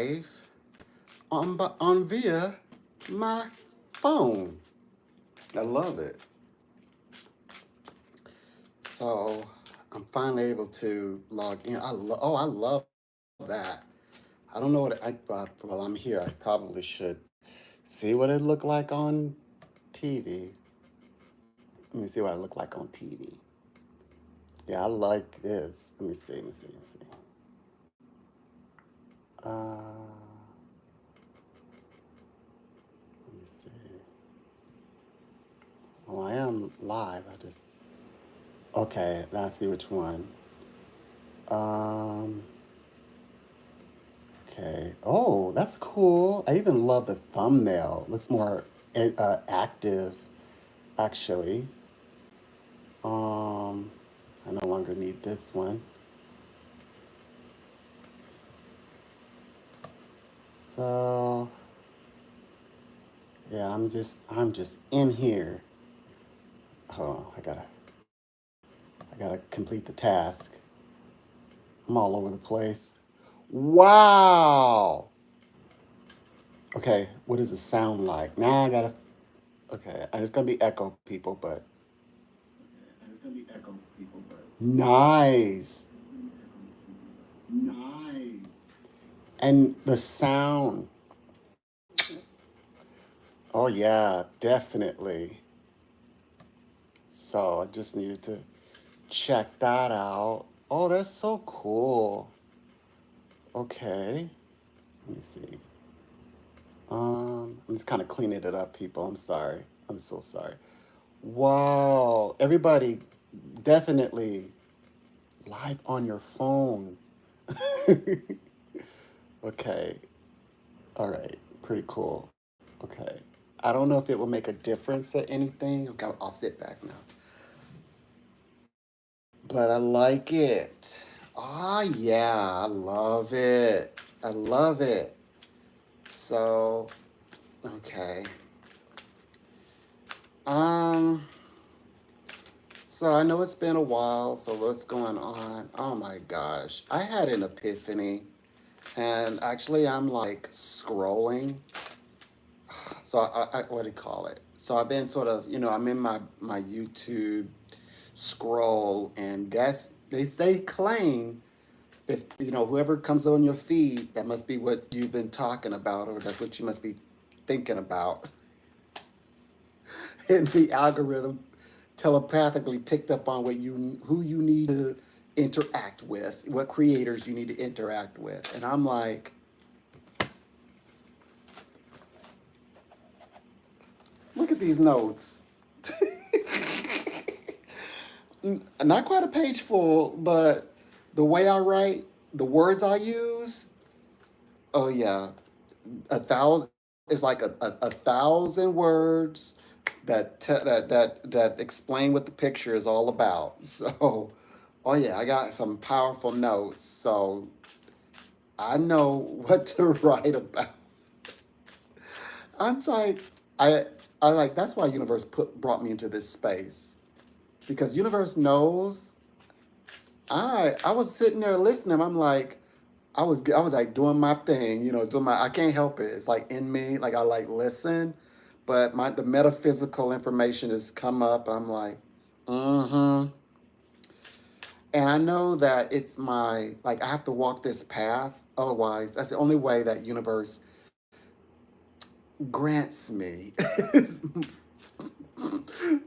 live on via my phone. I love it. So I'm finally able to log in. I love that. I don't know what while I'm here, I probably should see what it looked like on TV. Let me see what it looked like on TV. Yeah, I like this. Let me see. Uh, Let me see. Well, I am live. Okay, now I see which one. Um, okay. Oh, that's cool. I even love the thumbnail. Looks more active, actually. Um, I no longer need this one. So, yeah, I'm just in here. Oh, I gotta complete the task. I'm all over the place. Wow. Okay, what does it sound like? Now I gotta. Okay, and it's gonna be echo, people, but nice, nice, and the sound. Oh yeah, definitely. So I just needed to check that out. Oh, that's so cool. Okay, let me see. I'm just kind of cleaning it up, people. I'm sorry. I'm so sorry. Wow, everybody, definitely live on your phone. Okay, all right, pretty cool. Okay, I don't know if it will make a difference or anything. Okay, I'll sit back now. But I like it. Ah, yeah, I love it. I love it. So, okay. Um, so I know it's been a while, so what's going on? Oh my gosh. I had an epiphany, and actually I'm like scrolling. So what do you call it? So I've been sort of, I'm in my YouTube scroll, and they claim, if whoever comes on your feed, that must be what you've been talking about, or that's what you must be thinking about. And the algorithm telepathically picked up on who you need to interact with, what creators you need to interact with. And I'm like, look at these notes. Not quite a page full, but the way I write, the words I use, oh yeah, 1,000 is like a 1,000 words that explain what the picture is all about. So, oh yeah, I got some powerful notes, so I know what to write about. I'm like, I I like that's why universe brought me into this space, because universe knows. I was sitting there listening. I'm like, I was like doing my thing, doing my, I can't help it. It's like in me, like I like listen, but the metaphysical information has come up. I'm like, mm-hmm. And I know that it's like I have to walk this path. Otherwise, that's the only way that universe grants me.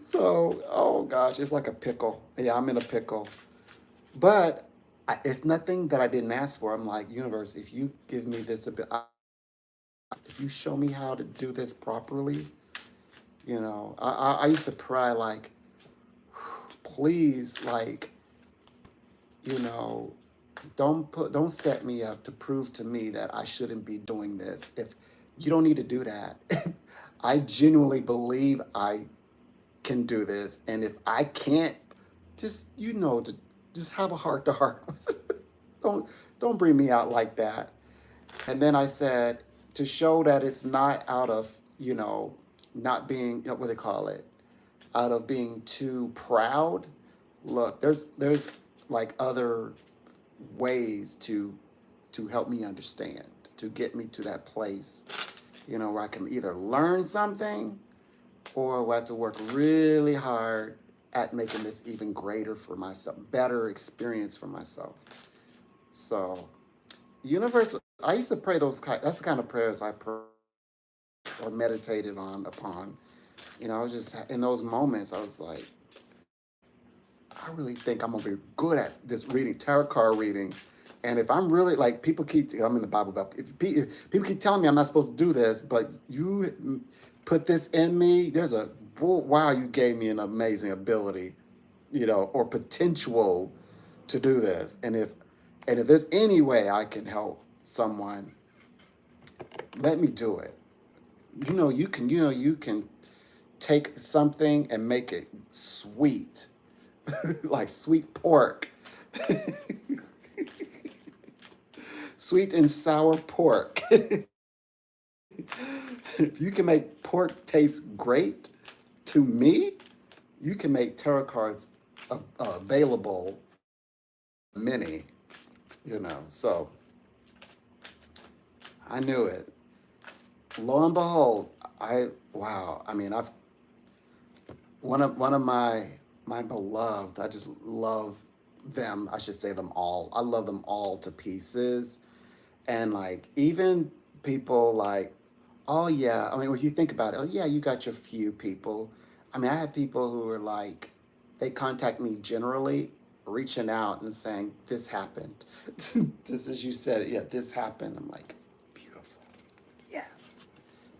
So, oh gosh, it's like a pickle. Yeah, I'm in a pickle. But it's nothing that I didn't ask for. I'm like, universe, if you give me this if you show me how to do this properly, I used to pray like, please, like, you know, don't set me up to prove to me that I shouldn't be doing this. If you don't need to do that, I genuinely believe I can do this, and if I can't, just to just have a heart to heart. don't don't bring me out like that. And then I said, to show that it's not out of, not being, what they call it, out of being too proud. Look, there's like other ways to help me understand. to get me to that place, where I can either learn something or where I have to work really hard at making this even greater for myself, better experience for myself. So, universe, I used to pray that's the kind of prayers I pray or meditated upon. I was just in those moments, I was like, I really think I'm gonna be good at this reading, tarot card reading. And if I'm really like, I'm in the Bible Belt. If people keep telling me I'm not supposed to do this, but you put this in me, wow, you gave me an amazing ability, or potential to do this. And if there's any way I can help someone, let me do it. You can take something and make it sweet, like sweet pork, sweet and sour pork. If you can make pork taste great to me, you can make tarot cards available, many, So I knew it. Lo and behold, wow. I mean, I've one of my beloved. I just love them. I should say them all. I love them all to pieces. And like even people like, oh yeah, I mean when you think about it, oh yeah, you got your few people. I mean I had people who were like, they contact me generally, reaching out and saying, this happened. Just as you said it, yeah, this happened. I'm like, beautiful. Yes.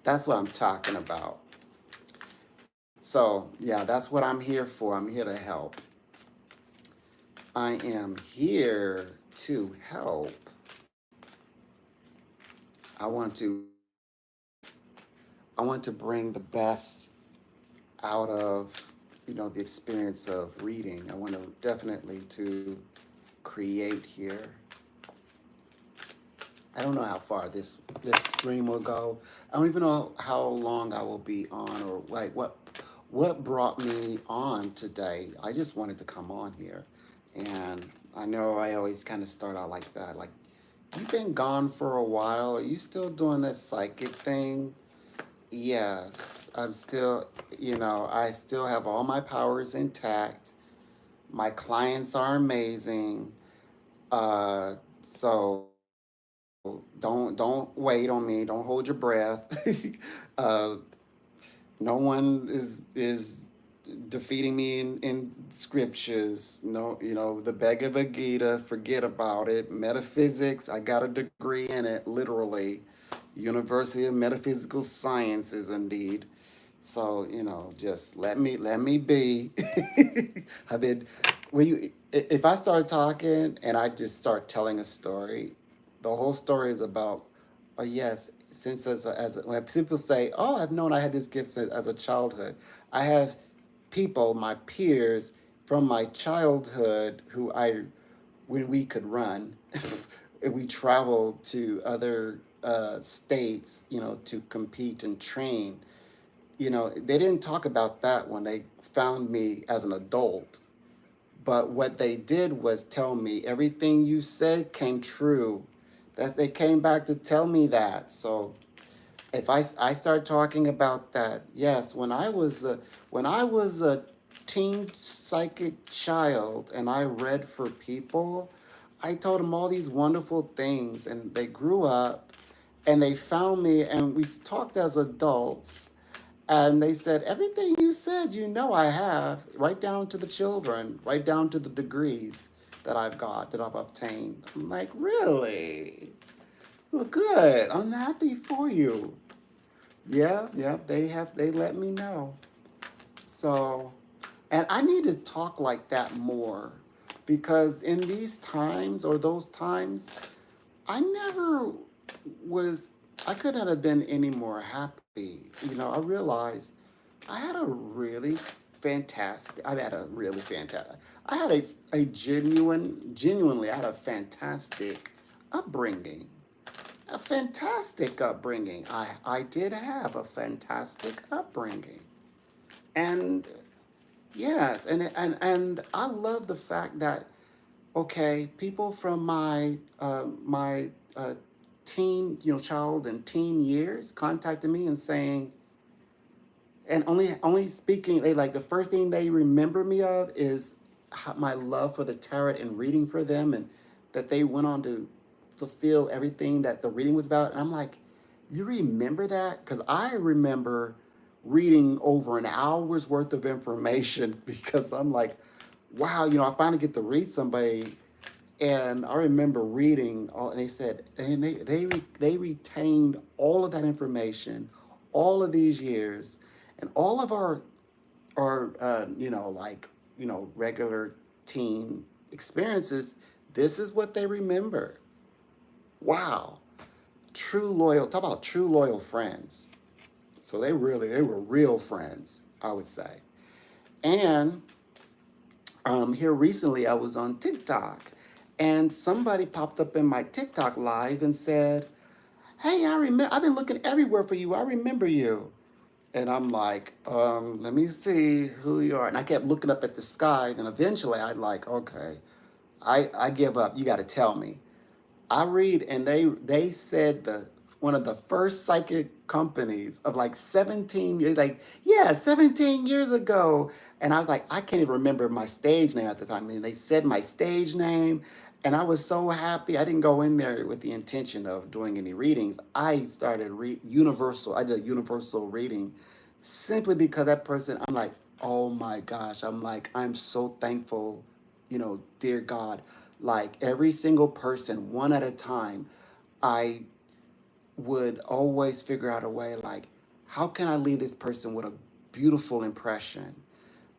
That's what I'm talking about. So yeah, that's what I'm here for. I'm here to help. I am here to help. I want to I want to bring the best out of the experience of reading. I want to definitely to create here. I don't know how far this stream will go. I don't even know how long I will be on, or like what brought me on today. I just wanted to come on here, and I know I always kind of start out like that. Like, you've been gone for a while. Are you still doing this psychic thing? Yes, I'm still, I still have all my powers intact. My clients are amazing. So don't wait on me. Don't hold your breath. uh, no one is defeating me in scriptures. No, the Bhagavad Gita, forget about it. Metaphysics, I got a degree in it, literally. University of Metaphysical Sciences, indeed. So, just let me be. I've been if I start talking and I just start telling a story, the whole story is about, oh yes, since when people say, oh, I've known I had this gift as a childhood. I have people, my peers from my childhood, when we could run, we traveled to other states, to compete and train. They didn't talk about that when they found me as an adult. But what they did was tell me everything you said came true. They came back to tell me that. So if I start talking about that, yes, when I was a teen psychic child and I read for people, I told them all these wonderful things, and they grew up and they found me and we talked as adults, and they said, everything you said, I have, right down to the children, right down to the degrees that I've obtained. I'm like, really? Well, good. I'm happy for you. Yeah, yeah, they let me know. So, and I need to talk like that more, because in these times or those times, I never was, I couldn't have been any more happy. I realized I had a really I had genuinely, I had a fantastic upbringing. A fantastic upbringing. I did have a fantastic upbringing. And yes, and I love the fact that, okay, people from my child and teen years contacted me and saying, and only speaking, they like the first thing they remember me of is my love for the tarot and reading for them, and that they went on to fulfill everything that the reading was about. And I'm like, you remember that? Because I remember reading over an hour's worth of information because I'm like, wow, I finally get to read somebody. And I remember reading all, and they said, and they retained all of that information, all of these years, and all of our regular teen experiences. This is what they remember. Wow, true loyal. Talk about true loyal friends. So they were real friends, I would say. And here recently, I was on TikTok, and somebody popped up in my TikTok live and said, "Hey, I remember. I've been looking everywhere for you. I remember you." And I'm like, let me see who you are. And I kept looking up at the sky. Then eventually, I like, okay, I give up. You got to tell me. I read, and they said the one of the first psychic companies of like 17 years, like, yeah, 17 years ago. And I was like, I can't even remember my stage name at the time. I mean, they said my stage name, and I was so happy. I didn't go in there with the intention of doing any readings. I started universal. I did a universal reading simply because that person, I'm like, oh my gosh, I'm like, I'm so thankful, dear God, like every single person, one at a time, I would always figure out a way, like, how can I leave this person with a beautiful impression?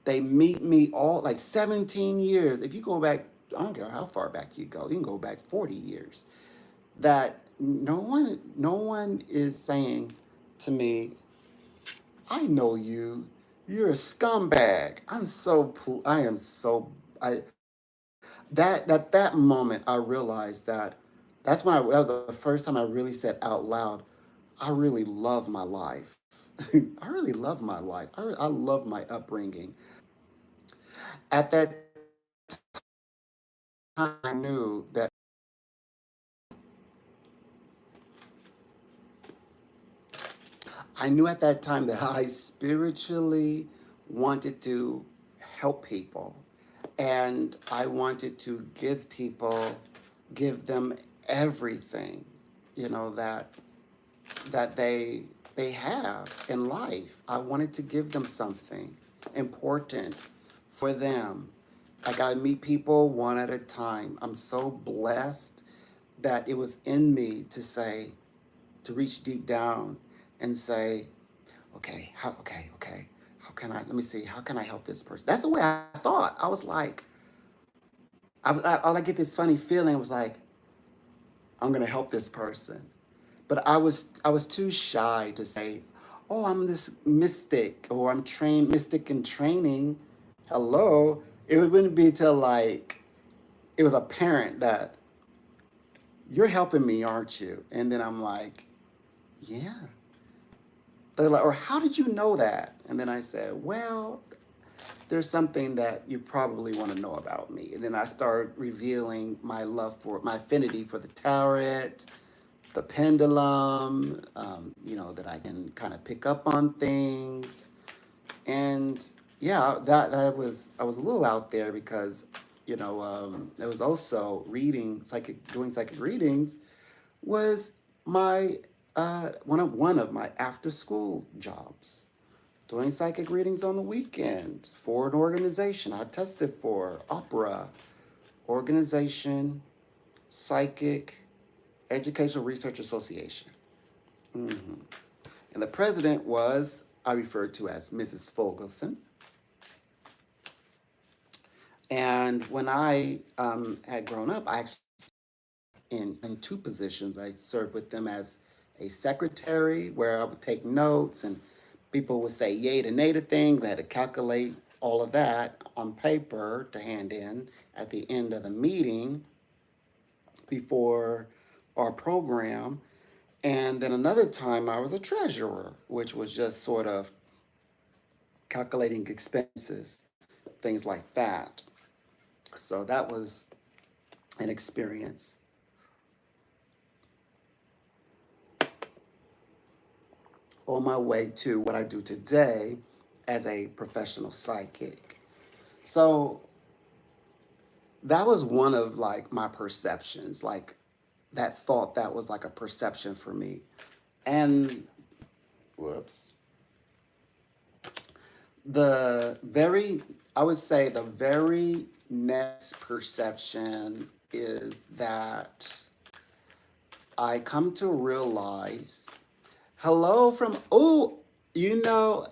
They meet me all like 17 years. If you go back, I don't care how far back you go, you can go back 40 years. That no one is saying to me, I know you. You're a scumbag. I am so I that moment I realized that was the first time I really said out loud, I really love my life. I really love my life. I love my upbringing. At that time, I knew at that time that I spiritually wanted to help people, and I wanted to give them everything, that they have in life. I wanted to give them something important for them. Like, I meet people one at a time. I'm so blessed that it was in me to reach deep down and say, okay, how can I, let me see, how can I help this person? That's the way I thought. I was like, I get this funny feeling. I was like, I'm gonna help this person. But I was too shy to say, "Oh, I'm this mystic," or "I'm trained mystic in training." Hello, it wouldn't be till like it was apparent that you're helping me, aren't you? And then I'm like, "Yeah." They're like, "Or how did you know that?" And then I said, "Well, there's something that you probably want to know about me." And then I start revealing my affinity for the tarot, the pendulum, that I can kind of pick up on things. And yeah, I was a little out there because, it was also doing psychic readings was my, one of my after school jobs. Doing psychic readings on the weekend for an organization I tested for, Opera Organization Psychic Educational Research Association. hmm And the president was, I referred to as Mrs. Fulgelson. And when I had grown up, I actually in two positions. I served with them as a secretary, where I would take notes, and people would say yay to nay to things. I had to calculate all of that on paper to hand in at the end of the meeting before our program. And then another time I was a treasurer, which was just sort of calculating expenses, things like that. So that was an experience. on my way to what I do today as a professional psychic. So that was one of like my perceptions, like that thought that was like a perception for me. And whoops. The very, I would say the very next perception is that I come to realize, hello from, oh, you know,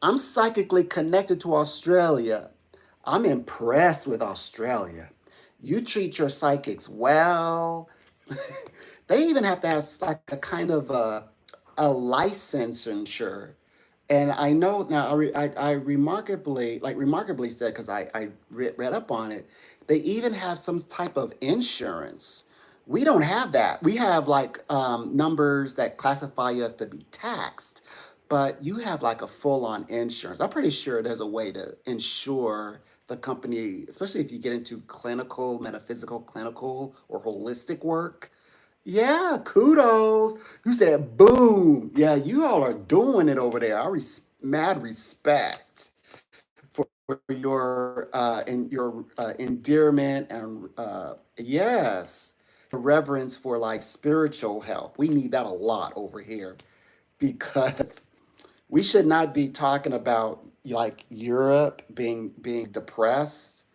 I'm psychically connected to Australia. I'm impressed with Australia. You treat your psychics well. They even have to have like a kind of a licensure. And I know now, I remarkably, like remarkably said, because I read up on it, they even have some type of insurance. We don't have that. We have like numbers that classify us to be taxed, but you have like a full on insurance. I'm pretty sure there's a way to insure the company, especially if you get into clinical, metaphysical, clinical, or holistic work. Yeah, kudos. You said boom. Yeah, you all are doing it over there. Mad respect for your endearment and yes, reverence for like spiritual help. We need that a lot over here because we should not be talking about like Europe being depressed.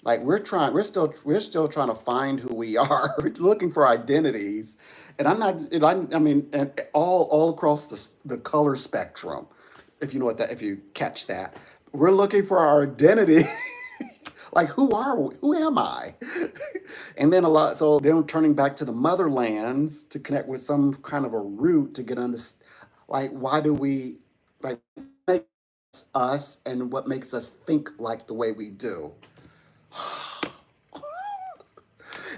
Like we're still trying to find who we are. We're looking for identities, and I'm not. And I mean, and all across the color spectrum, if you know what that, if you catch that, we're looking for our identity. Like who are we? Who am I? And then a lot. So then turning back to the motherlands to connect with some kind of a root to get under. Like why do we like make us and what makes us think like the way we do?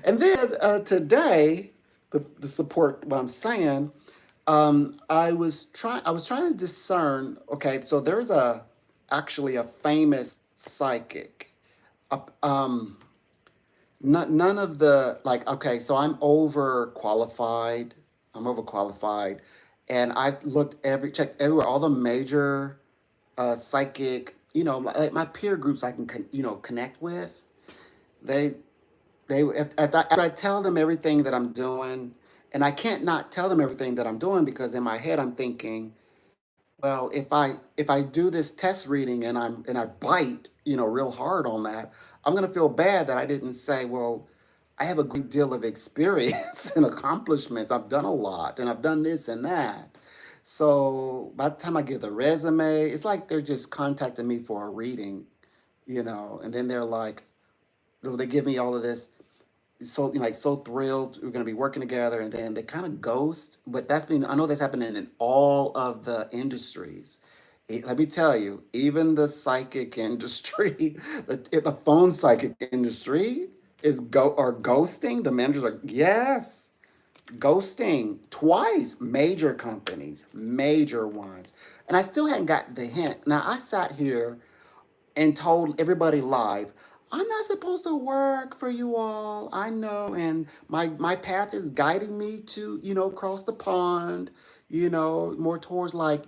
And then today, the support what I'm saying, I was trying to discern. Okay, so there's a actually a famous psychic. Um, none of the like. Okay, so I'm overqualified. I'm overqualified, and I've looked checked everywhere. All the major psychic, like my peer groups I can connect with. They after I tell them everything that I'm doing, and I can't not tell them everything that I'm doing because in my head I'm thinking, well, if I do this test reading and I bite, real hard on that, I'm gonna feel bad that I didn't say, well, I have a great deal of experience and accomplishments. I've done a lot and I've done this and that. So by the time I give the resume, it's like they're just contacting me for a reading, and then they're like, they give me all of this so like so thrilled we're going to be working together, and then they kind of ghost. But I know that's happening in all of the industries. Let me tell you, even the psychic industry, the phone psychic industry is ghosting. The managers are, yes, ghosting twice. Major companies, major ones. And I still hadn't got the hint. Now I sat here and told everybody live, I'm not supposed to work for you all. I know, and my path is guiding me to, cross the pond, more towards like,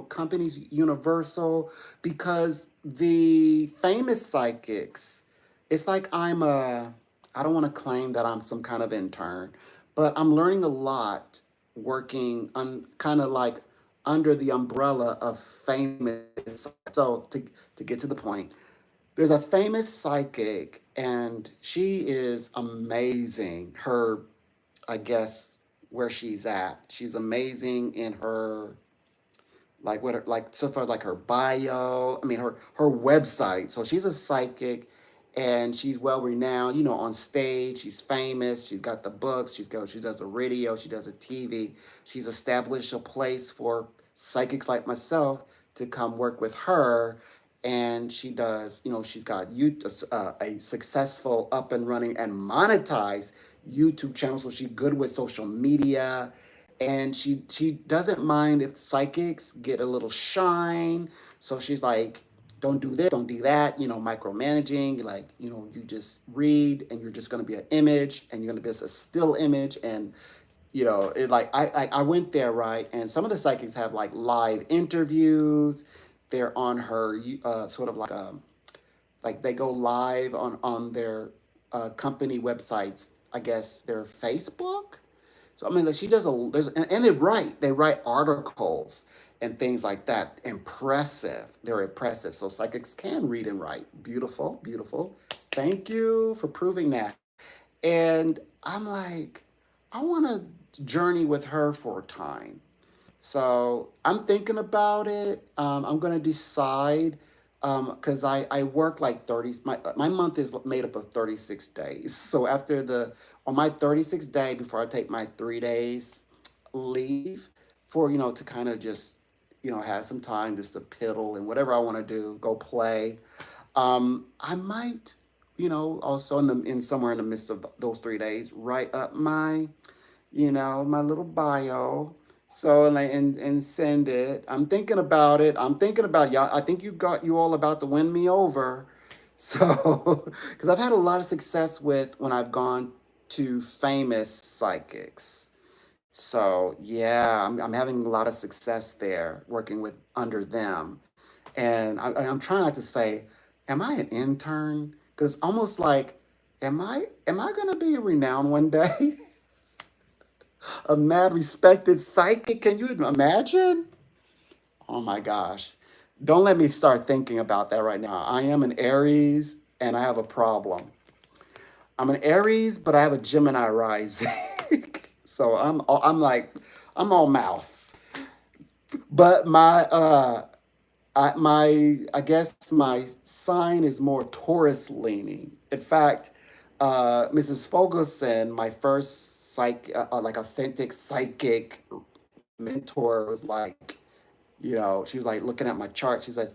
companies universal, because the famous psychics, it's like I don't want to claim that I'm some kind of intern, but I'm learning a lot working on kind of like under the umbrella of famous. So to get to the point, there's a famous psychic, and she is amazing. I guess, where she's at. She's amazing in her like what like so far as like her bio. I mean her website. So she's a psychic, and she's well renowned. On stage. She's famous. She's got the books. She does a radio. She does a TV. She's established a place for psychics like myself to come work with her. And she does. She's got a successful up and running and monetized YouTube channel. So she's good with social media, and she doesn't mind if psychics get a little shine. So she's like, don't do this, don't do that, micromanaging. Like, you just read, and you're just going to be an image, and you're going to be a still image, and I went there, right, and some of the psychics have like live interviews. They're on her sort of like they go live on their company websites. I guess their Facebook. So I mean, like, she does and they write articles and things like that. Impressive. They're impressive. So psychics can read and write. Beautiful, beautiful. Thank you for proving that. And I'm like, I want to journey with her for a time. So I'm thinking about it. I'm gonna decide because I work like 30. My month is made up of 36 days. So on my 36th day before I take my 3 days leave for to kind of just have some time just to piddle and whatever I want to do, go play. I might also in somewhere in the midst of those 3 days write up my little bio. So and send it. I'm thinking about it. I'm thinking about y'all. I think you all about to win me over. So because I've had a lot of success with when I've gone to famous psychics. So yeah, I'm having a lot of success there working with under them. And I'm trying not to say, am I an intern? Because it's almost like, am I gonna be renowned one day? A mad respected psychic. Can you imagine? Oh my gosh. Don't let me start thinking about that right now. I am an Aries and I have a problem. I'm an Aries, but I have a Gemini rising. So I'm all mouth. But I guess my sign is more Taurus leaning. In fact, Mrs. Fogelson, my first like authentic psychic mentor, was like, she was like looking at my chart. She said,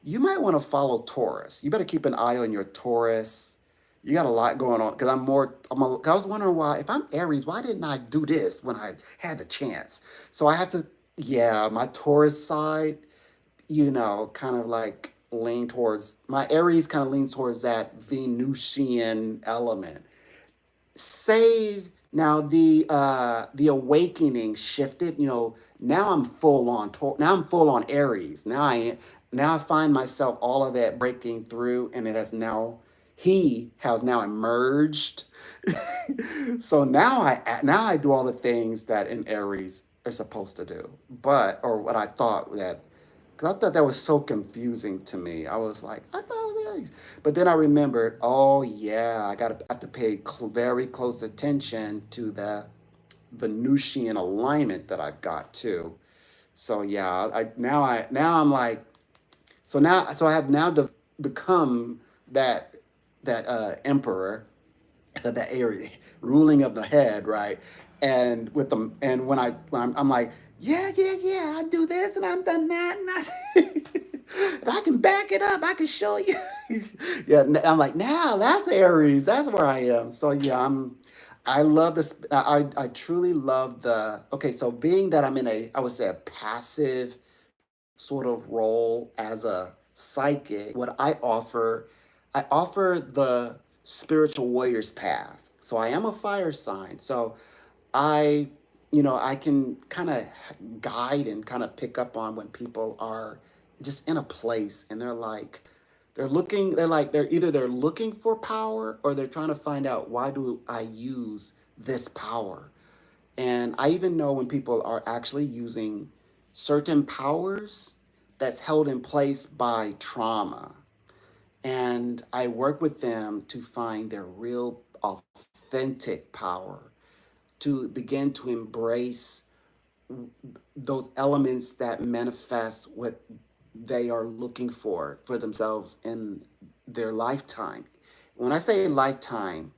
"You might want to follow Taurus. You better keep an eye on your Taurus. You got a lot going on." Because I was wondering why, if I'm Aries, why didn't I do this when I had the chance? So I have to, yeah, my Taurus side kind of like lean towards my Aries kind of leans towards that Venusian element. Save now the awakening shifted. Now I'm full on now I'm full on Aries. Now I find myself all of that breaking through, and it has now he has now emerged. So now I do all the things that an Aries are supposed to do, or what I thought that because I thought that was so confusing to me. I was like, I thought it was Aries. But then I remembered, oh yeah, I have to pay very close attention to the Venusian alignment that I've got too. So yeah, now I'm like, so I have now become that emperor, that area ruling of the head, right? And with them, and I'm like, yeah, yeah, yeah, I do this and I'm done that, and and I can back it up. I can show you. Yeah, I'm like, now that's Aries. That's where I am. So yeah, I love this. I truly love the. Okay, so being that I'm in I would say a passive sort of role as a psychic, what I offer the spiritual warrior's path. So I am a fire sign. So I, I can kind of guide and kind of pick up on when people are just in a place and they're looking for power, or they're trying to find out, why do I use this power? And I even know when people are actually using certain powers that's held in place by trauma. And I work with them to find their real authentic power, to begin to embrace those elements that manifest what they are looking for themselves in their lifetime. When I say lifetime,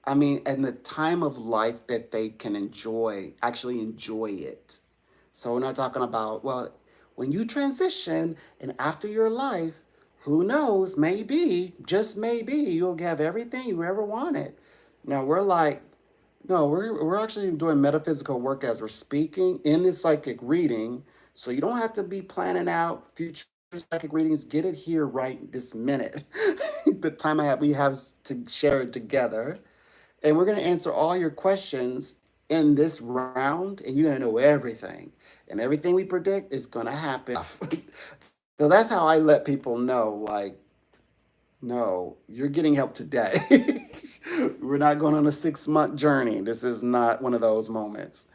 I mean in the time of life that they can actually enjoy it. So we're not talking about, well, when you transition and after your life, who knows, maybe, just maybe, you'll have everything you ever wanted. Now we're like, no, we're actually doing metaphysical work as we're speaking in this psychic reading. So you don't have to be planning out future psychic readings. Get it here right this minute. The time we have to share it together. And we're going to answer all your questions in this round, and you're gonna know everything. And everything we predict is gonna happen. So that's how I let people know, like, no, you're getting help today. We're not going on a 6 month journey. This is not one of those moments.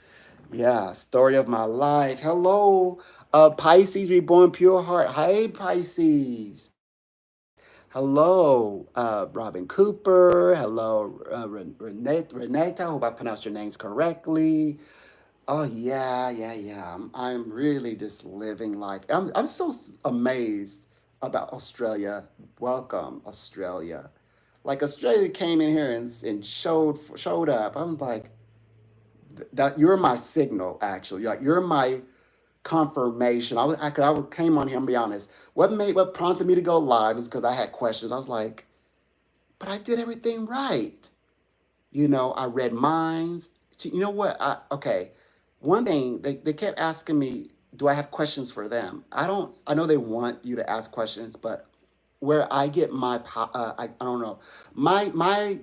Yeah, story of my life. Hello, Pisces, reborn pure heart. Hey, Pisces. Hello, Robin Cooper. Hello, Renata. Hope I pronounced your names correctly. Oh yeah, yeah, yeah. I'm really just living life. I'm so amazed about Australia. Welcome, Australia. Like Australia came in here and showed up. I'm like, that you're my signal actually. Like you're my confirmation. I came on here and be honest. What prompted me to go live is because I had questions. I was like, but I did everything right. I read minds. You know what? Okay. One thing they kept asking me, do I have questions for them? I don't. I know they want you to ask questions, but where I get I don't know. My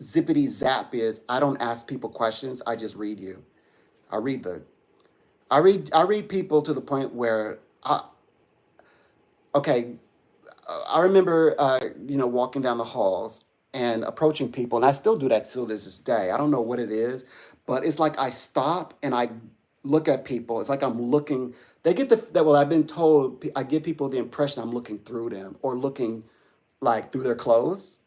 zippity zap is I don't ask people questions. I just read you. I read the. I read people to the point where okay, I remember, walking down the halls and approaching people, and I still do that till this day. I don't know what it is, but it's like I stop and I look at people. It's like I'm looking. They get that. Well, I've been told I give people the impression I'm looking through them or looking like through their clothes.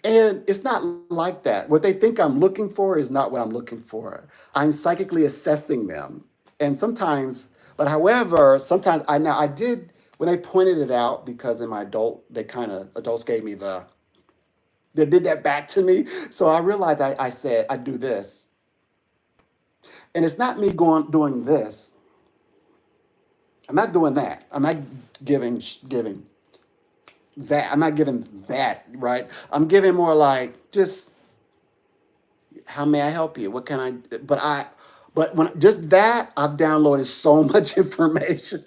And it's not like that. What they think I'm looking for is not what I'm looking for. I'm psychically assessing them. And sometimes, but however, sometimes I did when I pointed it out because in my adults gave me they did that back to me. So I realized I said I do this. And it's not me doing this. I'm not doing that. I'm not giving that. I'm not giving that, right? I'm giving more like just how may I help you? What can I? But when just that, I've downloaded so much information.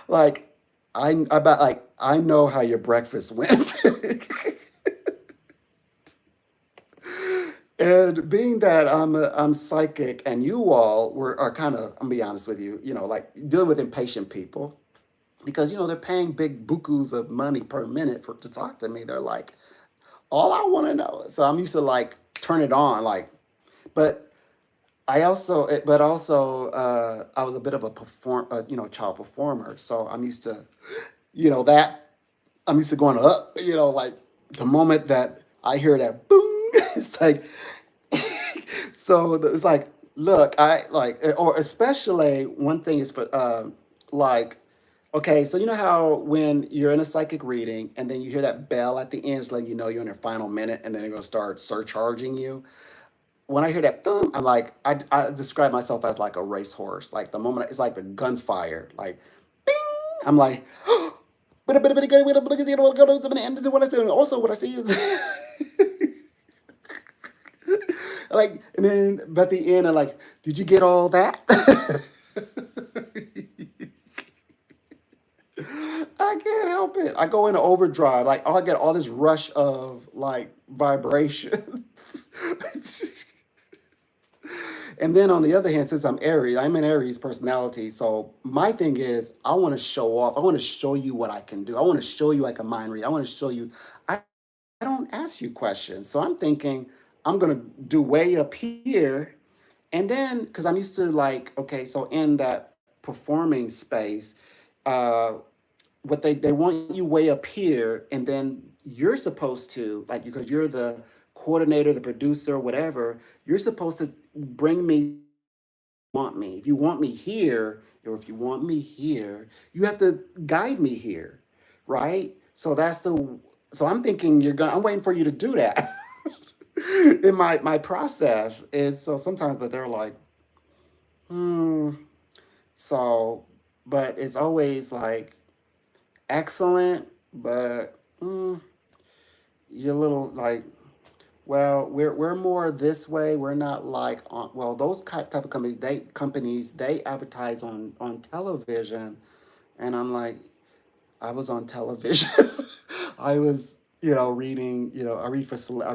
Like, I know how your breakfast went, and being that I'm psychic, and you all are kind of, I'm gonna be honest with you, like dealing with impatient people because they're paying big bukus of money per minute to talk to me. They're like, all I want to know. So I'm used to like turn it on, like, but I was a bit of a child performer. So I'm used to, that I'm used to going up, like the moment that I hear that boom, it's like, so it's like, look, I like, or especially one thing is for, like, okay, so you know how when you're in a psychic reading and then you hear that bell at the end, it's letting you know you're in your final minute and then they're going to start surcharging you. When I hear that boom, I'm like, I describe myself as like a racehorse. Like the moment it's like the gunfire, like, bing. I'm like, but what I say. Also, what I see is like, and then but at the end, I'm like, did you get all that? I can't help it. I go into overdrive. Like, I get all this rush of like vibration. And then on the other hand, since I'm an Aries personality. So my thing is, I want to show off. I want to show you what I can do. I want to show you I can mind read. I want to show you. I don't ask you questions. So I'm thinking I'm gonna do way up here, and then because I'm used to like, okay, so in that performing space, uh, what they want you way up here, and then you're supposed to like because you're the coordinator, the producer, whatever. You're supposed to bring me want me. If you want me here, or if you want me here, you have to guide me here, right? So I'm thinking I'm waiting for you to do that. In my process is so sometimes, but they're like, hmm. So, but it's always like excellent, but you're a little like, well, we're more this way. We're not like on well those type of companies they advertise on television, and I'm like, I was on television. I was. reading, I've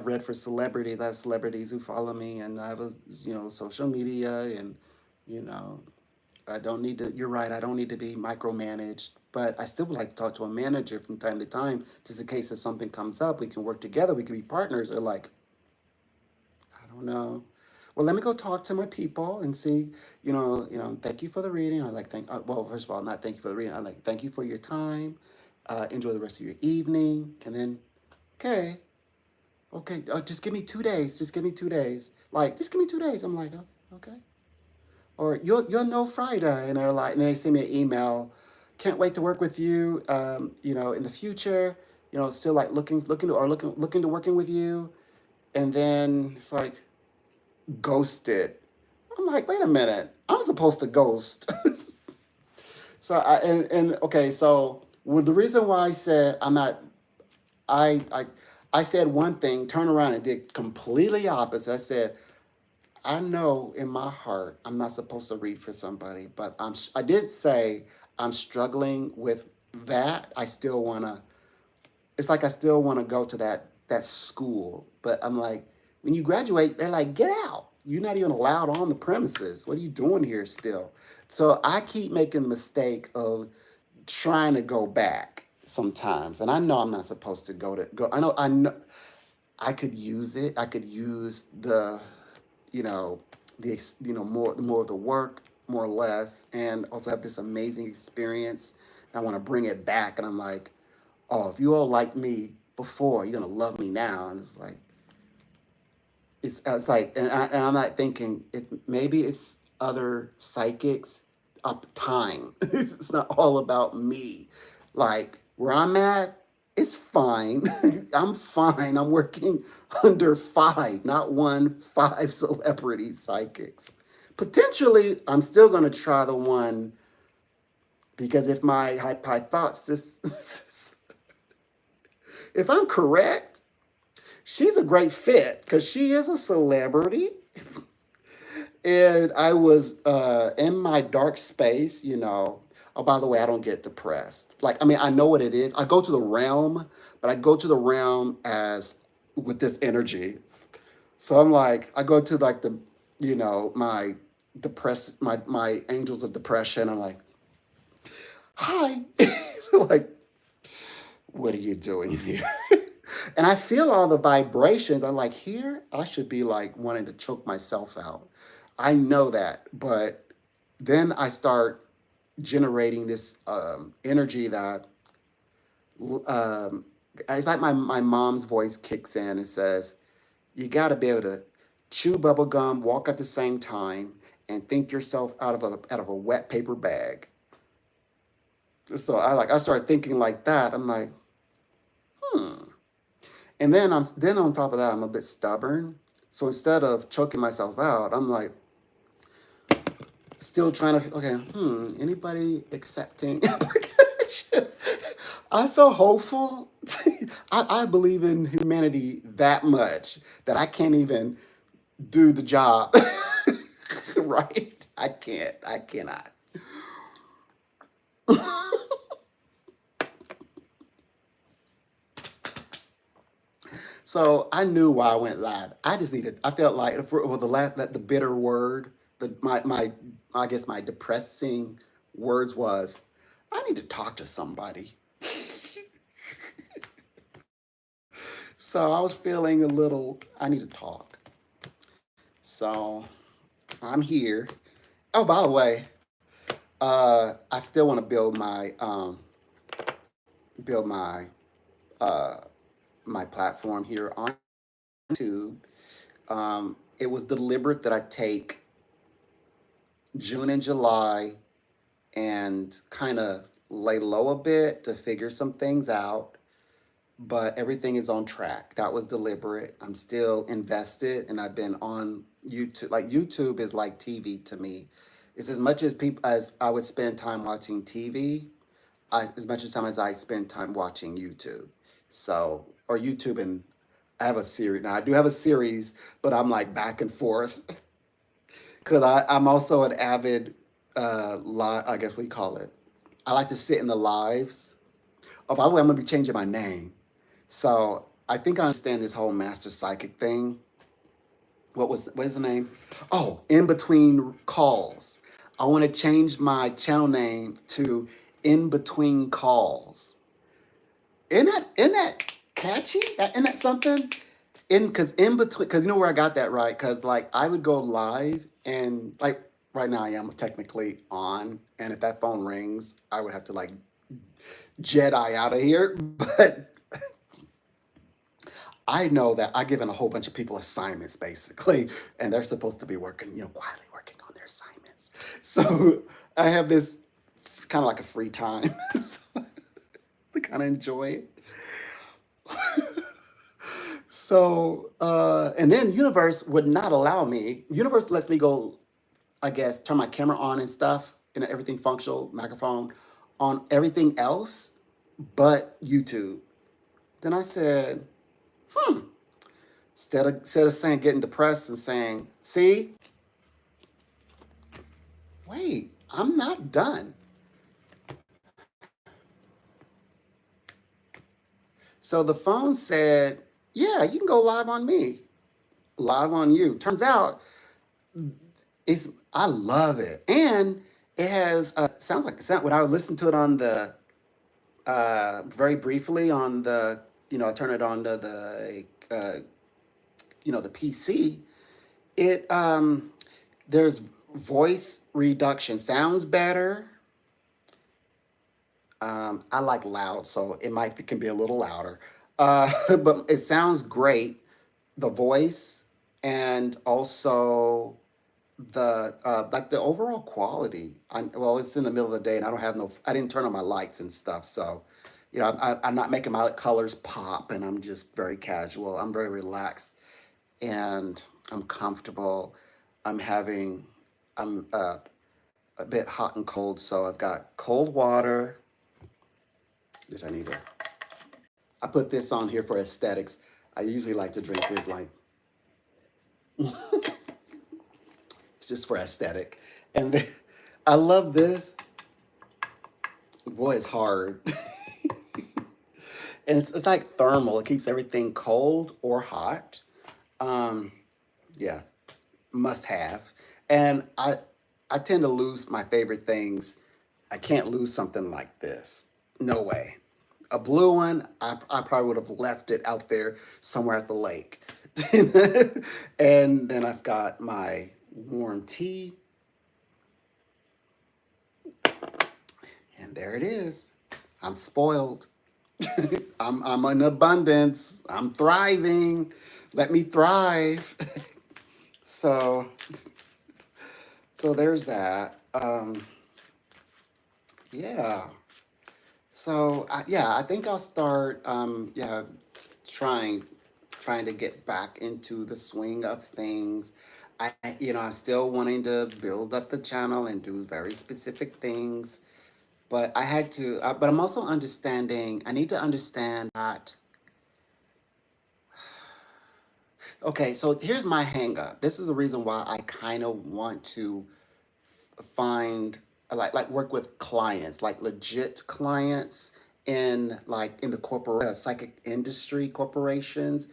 read for celebrities. I have celebrities who follow me, and I have social media, and you know, I don't need to. You're right. I don't need to be micromanaged, but I still would like to talk to a manager from time to time, just in case if something comes up, we can work together. We can be partners. Or like, I don't know. Well, let me go talk to my people and see. Thank you for the reading. I like thank. Well, first of all, not thank you for the reading. I like thank you for your time. Enjoy the rest of your evening, and then okay, okay, just give me 2 days. Just give me 2 days. Like, just give me 2 days. I'm like, oh, okay. Or you'll know Friday, and they're like, and they send me an email. Can't wait to work with you. In the future. Still like looking to working with you. And then it's like ghosted. I'm like, wait a minute. I'm supposed to ghost. So and okay, so the reason why I said I'm not I I said one thing, turned around and did completely opposite. I said, I know in my heart I'm not supposed to read for somebody, but I did say I'm struggling with that. I still want to it's like I still want to go to that school, but I'm like, when you graduate, they're like, get out. You're not even allowed on the premises. What are you doing here still? So I keep making the mistake of trying to go back sometimes, and I know I'm not supposed to go. I know I could use it. I could use you know, more of the work, more or less, and also have this amazing experience. I want to bring it back, and I'm like, oh, if you all liked me before, you're gonna love me now. And it's like, and I'm not thinking it. Maybe it's other psychics up time. It's not all about me. Like where I'm at, it's fine. I'm fine. I'm working under five, not one, five celebrity psychics. Potentially, I'm still gonna try the one because if my hypothesis, if I'm correct, she's a great fit because she is a celebrity. And I was in my dark space, Oh, by the way, I don't get depressed. Like, I mean, I know what it is. I go to the realm, but I go to the realm as with this energy. So I'm like, I go to like my my angels of depression. I'm like, hi. Like, what are you doing here? And I feel all the vibrations. I'm like, here, I should be like wanting to choke myself out. I know that. But then I start generating this energy that um, it's like my mom's voice kicks in and says, you got to be able to chew bubble gum, walk at the same time, and think yourself out of a wet paper bag. So I start thinking like that. I'm like, hmm. And then on top of that, I'm a bit stubborn. So instead of choking myself out, I'm like still trying to okay, anybody accepting applications? I'm so hopeful. I believe in humanity that much that I can't even do the job. Right? I can't. I cannot. So I knew why I went live. I just needed. I felt like the last the bitter word, my I guess my depressing words was, I need to talk to somebody. So I was feeling a little. I need to talk. So I'm here. Oh, by the way, I still want to build uh, my platform here on YouTube. It was deliberate that I take June and July and kind of lay low a bit to figure some things out, but everything is on track. That was deliberate. I'm still invested, and I've been on YouTube. Like YouTube is like TV to me. It's as much as people as I would spend time watching TV, as much as time as I spend time watching YouTube. So, or YouTube, and I have a series now. I do have a series, but I'm like back and forth because I'm also an avid live. I guess we call it. I like to sit in the lives. Oh, by the way, I'm gonna be changing my name. So I think I understand this whole master psychic thing. What is the name? Oh, in between calls. I want to change my channel name to in between calls. Isn't that catchy? Isn't that something? In between, because you know where I got that right? Because like I would go live and like right now I am technically on, and if that phone rings, I would have to like Jedi out of here. But I know that I've given a whole bunch of people assignments basically, and they're supposed to be working, quietly working on their assignments. So I have this kind of like a free time so, to kind of enjoy it. So, and then Universe would not allow me. Universe lets me go, I guess, turn my camera on and stuff, and everything functional, microphone, on everything else but YouTube. Then I said, hmm, instead of saying getting depressed and saying, see, wait, I'm not done. So the phone said, yeah, you can go live on me, live on you. Turns out it's I love it. And it has sounds like sound when I listened to it on the very briefly on the I turn it on to the the PC. It there's voice reduction, sounds better. I like loud, so it might can be a little louder. But it sounds great, the voice, and also the like the overall quality. Well, it's in the middle of the day, and I didn't turn on my lights and stuff, so I'm not making my colors pop, and I'm just very casual. I'm very relaxed, and I'm comfortable. I'm having, I'm a bit hot and cold, so I've got cold water. Which I need to. I put this on here for aesthetics. I usually like to drink it like it's just for aesthetic. And then, I love this. Boy, it's hard. And it's like thermal. It keeps everything cold or hot. Um, yeah, must have. And I tend to lose my favorite things. I can't lose something like this. No way. A blue one, I probably would have left it out there somewhere at the lake. And then I've got my warm tea, and there it is. I'm spoiled. I'm in abundance. I'm thriving. Let me thrive. So so there's that. Yeah. So yeah, I think I'll start. Yeah, trying trying to get back into the swing of things. I'm still wanting to build up the channel and do very specific things, but I had to. But I'm also understanding. I need to understand that. Okay, so here's my hang up. This is the reason why I kind of want to find like work with clients, like legit clients in the corporate psychic industry corporations,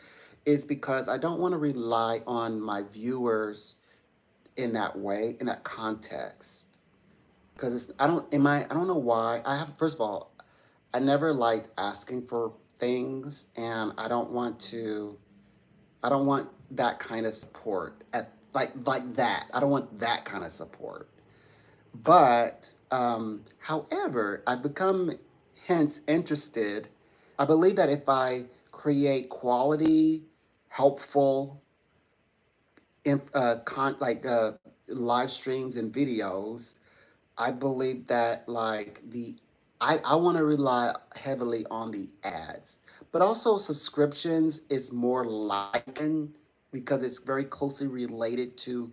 is because I don't want to rely on my viewers in that way, in that context. Because I don't know why. First of all, I never liked asking for things, and I don't want that kind of support at like that. I don't want that kind of support. But however, I've become hence interested. I believe that if I create quality, helpful, live streams and videos, I believe that I want to rely heavily on the ads, but also subscriptions is more likened because it's very closely related to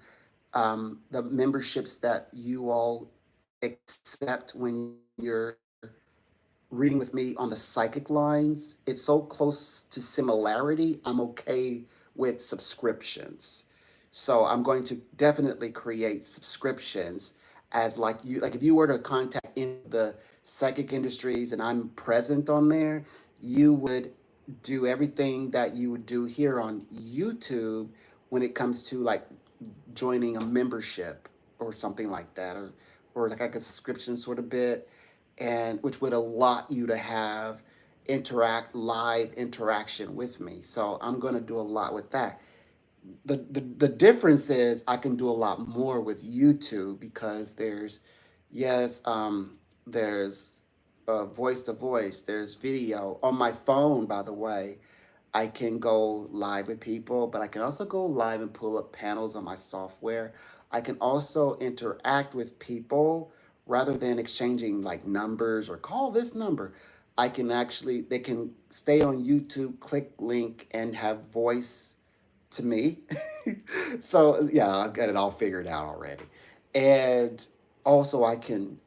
the memberships that you all accept when you're reading with me on the psychic lines. It's so close to similarity. I'm okay with subscriptions. So I'm going to definitely create subscriptions as like if you were to contact in the psychic industries and I'm present on there, you would do everything that you would do here on YouTube when it comes to like joining a membership or something like that, or like a subscription sort of bit, and which would allot you to have live interaction with me. So I'm going to do a lot with that. The difference is I can do a lot more with YouTube because yes, there's voice to voice, there's video on my phone, by the way. I can go live with people, but I can also go live and pull up panels on my software. I can also interact with people rather than exchanging like numbers or call this number. They can stay on YouTube, click link, and have voice to me. So yeah, I've got it all figured out already. And also I can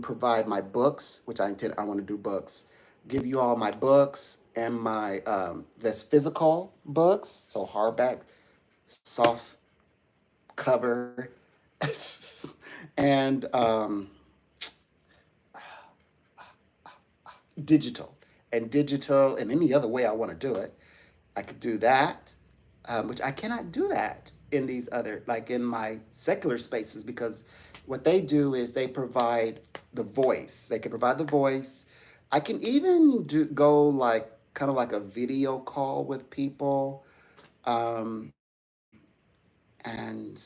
provide my books, which I want to do books. Give you all my books and my this physical books, so hardback, soft cover, and digital, and any other way I want to do it. I could do that, which I cannot do that in these other, like in my secular spaces, because what they do is they provide the voice. They can provide the voice. I can even go like kind of like a video call with people, um, and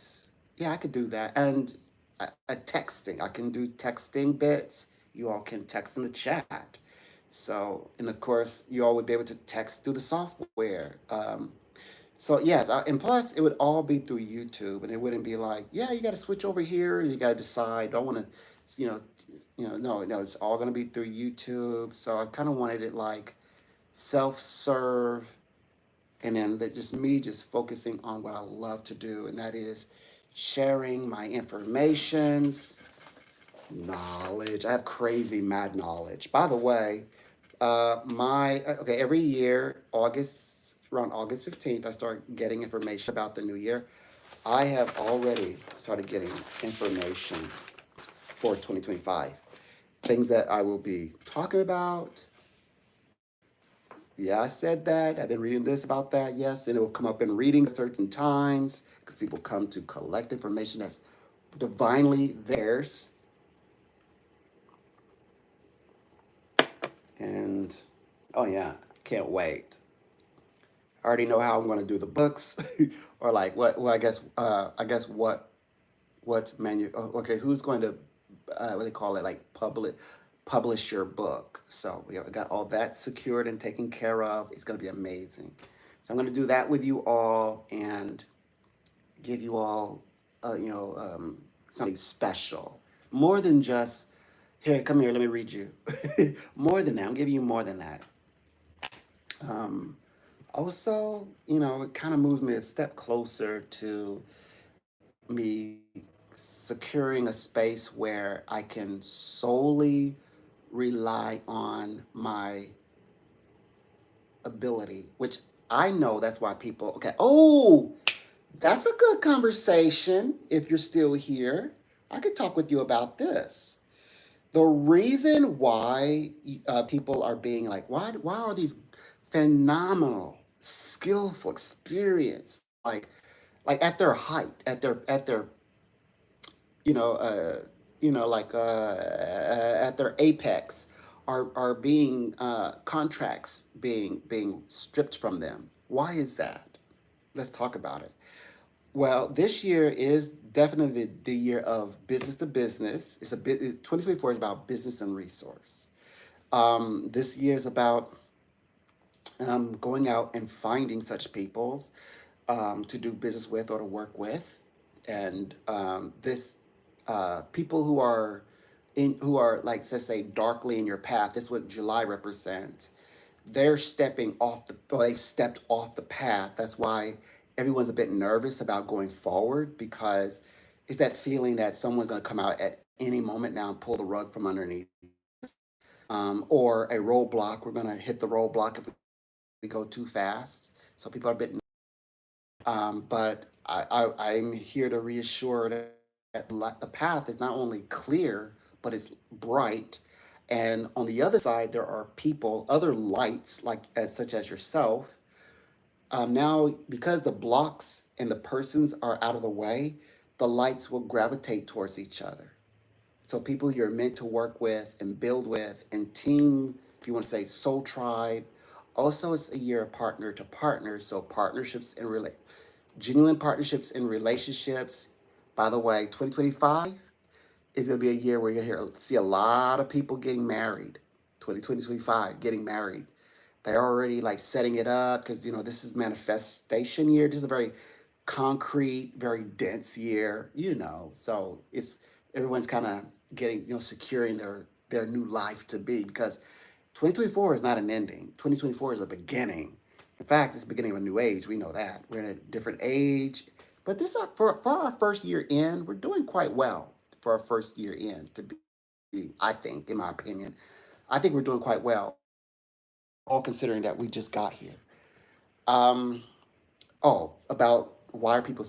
yeah, I could do that. And a texting, I can do texting bits. You all can text in the chat. So, and of course, you all would be able to text through the software. So yes, and plus it would all be through YouTube, and it wouldn't be like, yeah, you got to switch over here, and you got to decide. Do I want to, no, it's all going to be through YouTube. So I kind of wanted it like self-serve, and then just me just focusing on what I love to do, and that is sharing my informations, knowledge. I have crazy mad knowledge. By the way, every year, around August 15th, I start getting information about the new year. I have already started getting information for 2025. Things that I will be talking about. Yeah, I said that. I've been reading this about that. Yes, and it will come up in readings at certain times because people come to collect information that's divinely theirs. And oh yeah, can't wait. I already know how I'm going to do the books, or like what. Well, I guess what's okay, who's going to what they call it, like publish your book. So we got all that secured and taken care of. It's going to be amazing. So I'm going to do that with you all and give you all something special, more than just here, come here, let me read you. More than that, I'm giving you more than that. um, Also, it kind of moves me a step closer to me securing a space where I can solely rely on my ability, which I know that's why people, okay, oh, that's a good conversation. If you're still here, I could talk with you about this. The reason why people are being like, why are these phenomenal, skillful, experienced, like at their height, at their you know, like at their apex, are being contracts being stripped from them. Why is that? Let's talk about it. Well, this year is definitely the year of business to business. 2024 is about business and resource. This year is about going out and finding such peoples to do business with or to work with, and this people who are like, let's say, darkly in your path. This is what July represents. They're stepping off they've stepped off the path. That's why everyone's a bit nervous about going forward, because it's that feeling that someone's going to come out at any moment now and pull the rug from underneath, or a roadblock. We're going to hit the roadblock if we go too fast. So people are a bit, but I'm here to reassure that the path is not only clear, but it's bright, And on the other side, there are people, other lights, like as such as yourself. Now, because the blocks and the persons are out of the way, the lights will gravitate towards each other. So people you're meant to work with and build with and team, if you want to say soul tribe. Also, it's a year of partner to partner. So partnerships and genuine partnerships and relationships. By the way, 2025 is going to be a year where you're going to see a lot of people getting married. 2025 getting married. They're already like setting it up because this is manifestation year. This is a very concrete, very dense year. So it's everyone's kind of getting securing their new life to be, because 2024 is not an ending. 2024 is a beginning. In fact, it's the beginning of a new age. We know that we're in a different age. But this for our first year in, we're doing quite well for our first year in to be. I think, in my opinion, I think we're doing quite well, all considering that we just got here. Um, oh, about why are people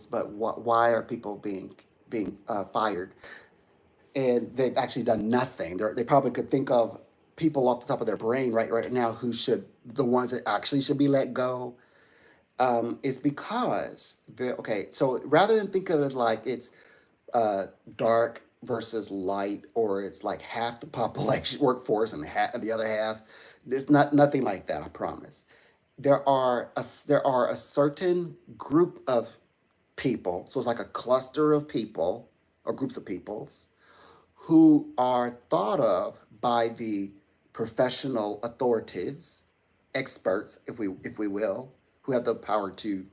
being fired? And they've actually done nothing. They probably could think of people off the top of their brain right now who should the ones that actually should be let go. It's because the okay. So rather than think of it like it's dark versus light, or it's like half the population workforce and the other half. It's not nothing like that. I promise. There are a certain group of people. So it's like a cluster of people or groups of peoples who are thought of by the professional authorities, experts, if we will, who have the power to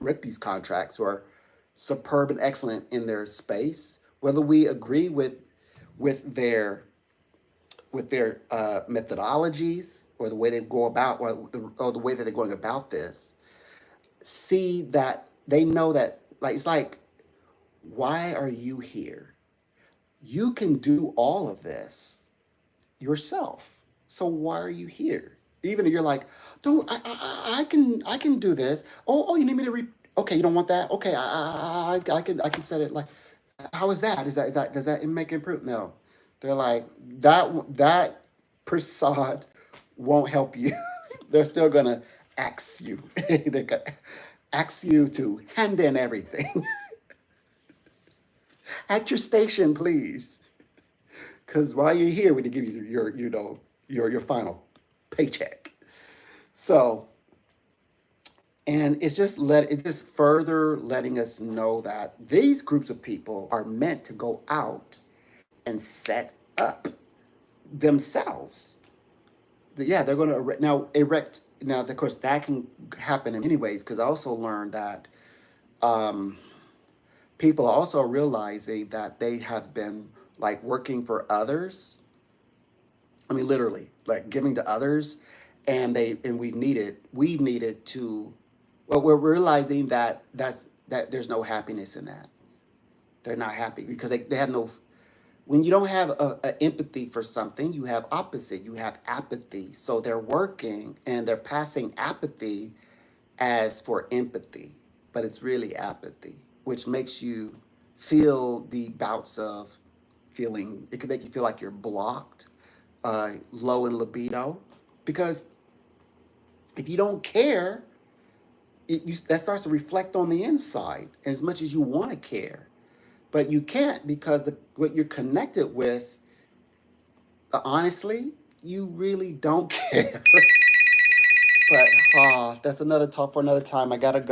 rip these contracts, who are superb and excellent in their space, whether we agree with their methodologies or the way they go about, or the way that they're going about this. See that they know that, like, it's like, why are you here? You can do all of this yourself. So why are you here? Even if you're like, don't I can do this. Oh, you need me to okay, you don't want that? Okay, I can set it like, how is that? Is that does that make improve? No. They're like, that prasad won't help you. They're still gonna ask you. They're gonna ask you to hand in everything. At your station, please. Because while you're here, we to give you your final paycheck. So, and it's just further letting us know that these groups of people are meant to go out and set up themselves. Yeah, they're going to erect. Now, of course, that can happen in many ways, because I also learned that um, people are also realizing that they have been like working for others. I mean, literally, like giving to others, and we've needed to. Well, we're realizing that there's no happiness in that. They're not happy because they have no. When you don't have a empathy for something, you have opposite. You have apathy. So they're working and they're passing apathy as for empathy, but it's really apathy, which makes you feel the bouts of feeling. It can make you feel like you're blocked, low in libido, because if you don't care, that starts to reflect on the inside as much as you want to care, but you can't, because what you're connected with, honestly, you really don't care. But that's another talk for another time. I gotta go.